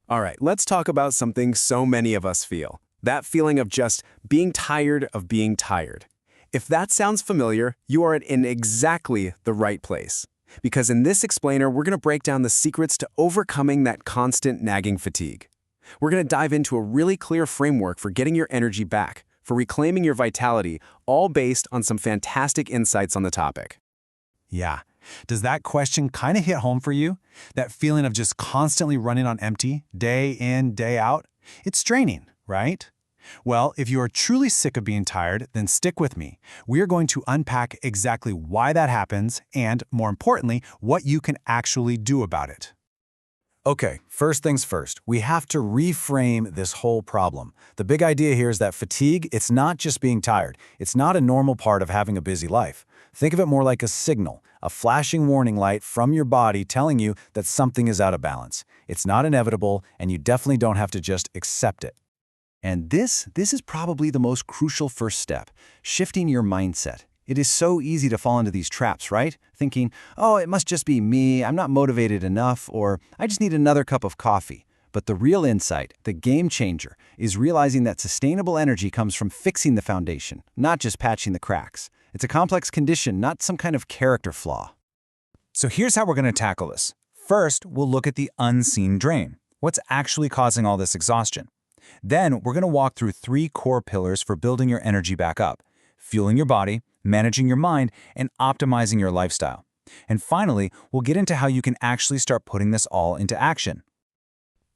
All right, let's talk about something so many of us feel. That feeling of just being tired of being tired. If that sounds familiar, you are in exactly the right place. Because in this explainer, we're going to break down the secrets to overcoming that constant nagging fatigue. We're going to dive into a really clear framework for getting your energy back, for reclaiming your vitality, all based on some fantastic insights on the topic. Yeah. Does that question kind of hit home for you? That feeling of just constantly running on empty, day in, day out? It's draining, right? Well, if you are truly sick of being tired, then stick with me. We are going to unpack exactly why that happens and, more importantly, what you can actually do about it. Okay, first things first, we have to reframe this whole problem. The big idea here is that fatigue, it's not just being tired. It's not a normal part of having a busy life. Think of it more like a signal, a flashing warning light from your body telling you that something is out of balance. It's not inevitable, and you definitely don't have to just accept it. And this is probably the most crucial first step, shifting your mindset. It is so easy to fall into these traps, right? Thinking, oh, it must just be me, I'm not motivated enough, or I just need another cup of coffee. But the real insight, the game changer, is realizing that sustainable energy comes from fixing the foundation, not just patching the cracks. It's a complex condition, not some kind of character flaw. So here's how we're going to tackle this. First, we'll look at the unseen drain. What's actually causing all this exhaustion? Then, we're going to walk through 3 core pillars for building your energy back up: fueling your body, managing your mind, and optimizing your lifestyle. And finally, we'll get into how you can actually start putting this all into action.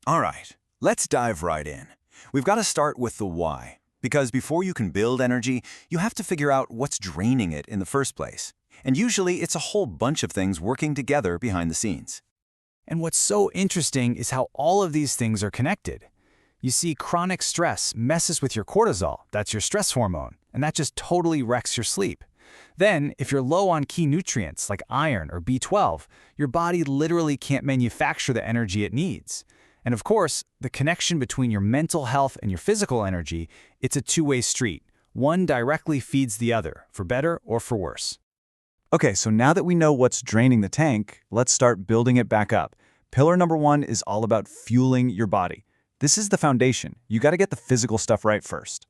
All right, let's dive right in. We've got to start with the why, because before you can build energy, you have to figure out what's draining it in the first place. And usually, it's a whole bunch of things working together behind the scenes. And what's so interesting is how all of these things are connected. You see, chronic stress messes with your cortisol, that's your stress hormone, and that just totally wrecks your sleep. Then, if you're low on key nutrients like iron or B12, your body literally can't manufacture the energy it needs. And of course, the connection between your mental health and your physical energy, it's a two-way street. One directly feeds the other, for better or for worse. Okay, so now that we know what's draining the tank, let's start building it back up. Pillar number 1 is all about fueling your body. This is the foundation. You got to get the physical stuff right first.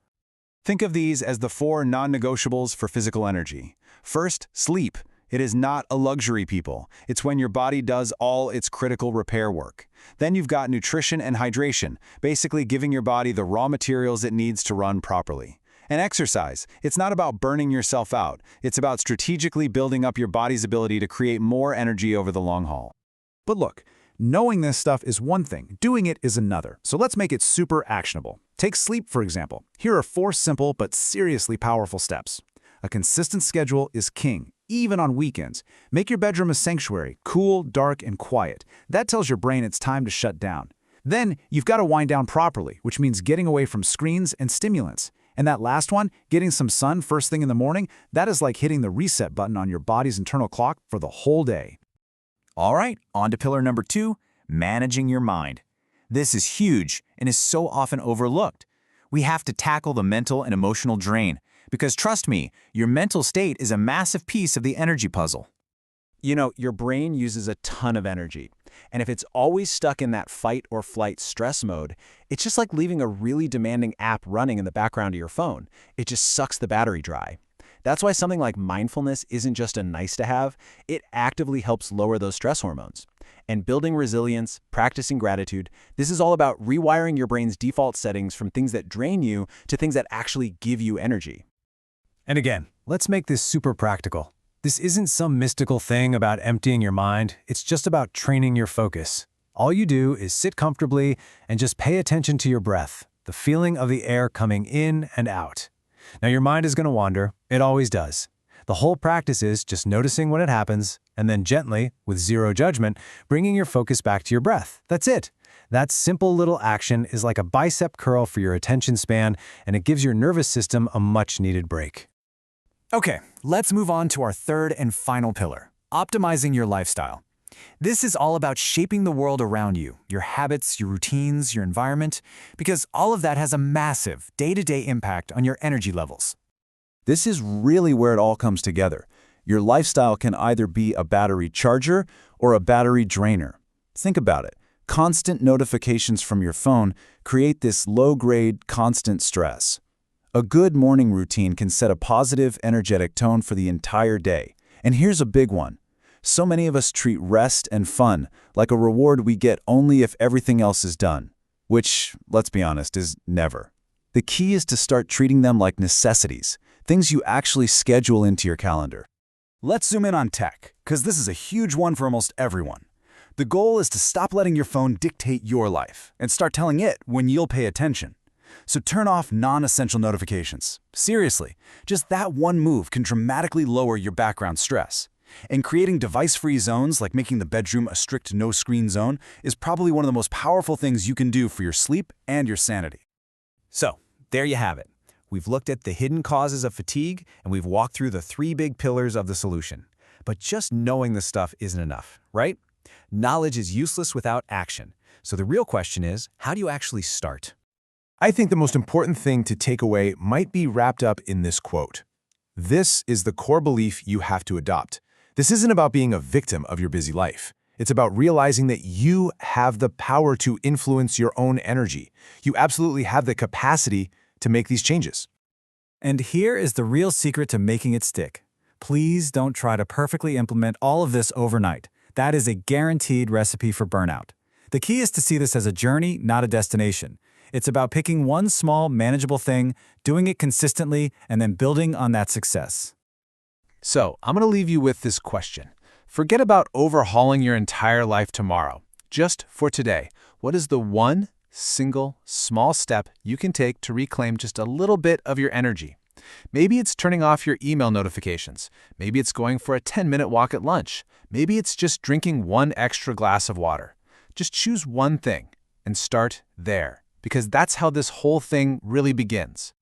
Think of these as the 4 non-negotiables for physical energy. First, sleep. It is not a luxury, people. It's when your body does all its critical repair work. Then you've got nutrition and hydration, basically giving your body the raw materials it needs to run properly. And exercise. It's not about burning yourself out. It's about strategically building up your body's ability to create more energy over the long haul. But look, knowing this stuff is one thing, doing it is another. So let's make it super actionable. Take sleep, for example. Here are 4 simple but seriously powerful steps. A consistent schedule is king, even on weekends. Make your bedroom a sanctuary, cool, dark, and quiet. That tells your brain it's time to shut down. Then you've got to wind down properly, which means getting away from screens and stimulants. And that last one, getting some sun first thing in the morning, that is like hitting the reset button on your body's internal clock for the whole day. All right, on to pillar number 2, managing your mind. This is huge and is so often overlooked. We have to tackle the mental and emotional drain, because trust me, your mental state is a massive piece of the energy puzzle. You know, your brain uses a ton of energy. And if it's always stuck in that fight or flight stress mode, it's just like leaving a really demanding app running in the background of your phone. It just sucks the battery dry. That's why something like mindfulness isn't just a nice to have, it actively helps lower those stress hormones. And building resilience, practicing gratitude, this is all about rewiring your brain's default settings from things that drain you to things that actually give you energy. And again, let's make this super practical. This isn't some mystical thing about emptying your mind. It's just about training your focus. All you do is sit comfortably and just pay attention to your breath, the feeling of the air coming in and out. Now, your mind is going to wander. It always does. The whole practice is just noticing when it happens and then gently, with zero judgment, bringing your focus back to your breath. That's it. That simple little action is like a bicep curl for your attention span, and it gives your nervous system a much-needed break. Okay, let's move on to our third and final pillar, optimizing your lifestyle. This is all about shaping the world around you, your habits, your routines, your environment, because all of that has a massive day-to-day impact on your energy levels. This is really where it all comes together. Your lifestyle can either be a battery charger or a battery drainer. Think about it. Constant notifications from your phone create this low-grade, constant stress. A good morning routine can set a positive, energetic tone for the entire day. And here's a big one. So many of us treat rest and fun like a reward we get only if everything else is done, which, let's be honest, is never. The key is to start treating them like necessities, things you actually schedule into your calendar. Let's zoom in on tech, because this is a huge one for almost everyone. The goal is to stop letting your phone dictate your life and start telling it when you'll pay attention. So turn off non-essential notifications. Seriously, just that one move can dramatically lower your background stress. And creating device-free zones, like making the bedroom a strict no-screen zone, is probably one of the most powerful things you can do for your sleep and your sanity. So, there you have it. We've looked at the hidden causes of fatigue, and we've walked through the 3 big pillars of the solution. But just knowing this stuff isn't enough, right? Knowledge is useless without action. So the real question is, how do you actually start? I think the most important thing to take away might be wrapped up in this quote. This is the core belief you have to adopt. This isn't about being a victim of your busy life. It's about realizing that you have the power to influence your own energy. You absolutely have the capacity to make these changes. And here is the real secret to making it stick. Please don't try to perfectly implement all of this overnight. That is a guaranteed recipe for burnout. The key is to see this as a journey, not a destination. It's about picking one small, manageable thing, doing it consistently, and then building on that success. So, I'm going to leave you with this question. Forget about overhauling your entire life tomorrow. Just for today, what is the one single small step you can take to reclaim just a little bit of your energy? Maybe it's turning off your email notifications. Maybe it's going for a 10-minute walk at lunch. Maybe it's just drinking one extra glass of water. Just choose one thing and start there, because that's how this whole thing really begins.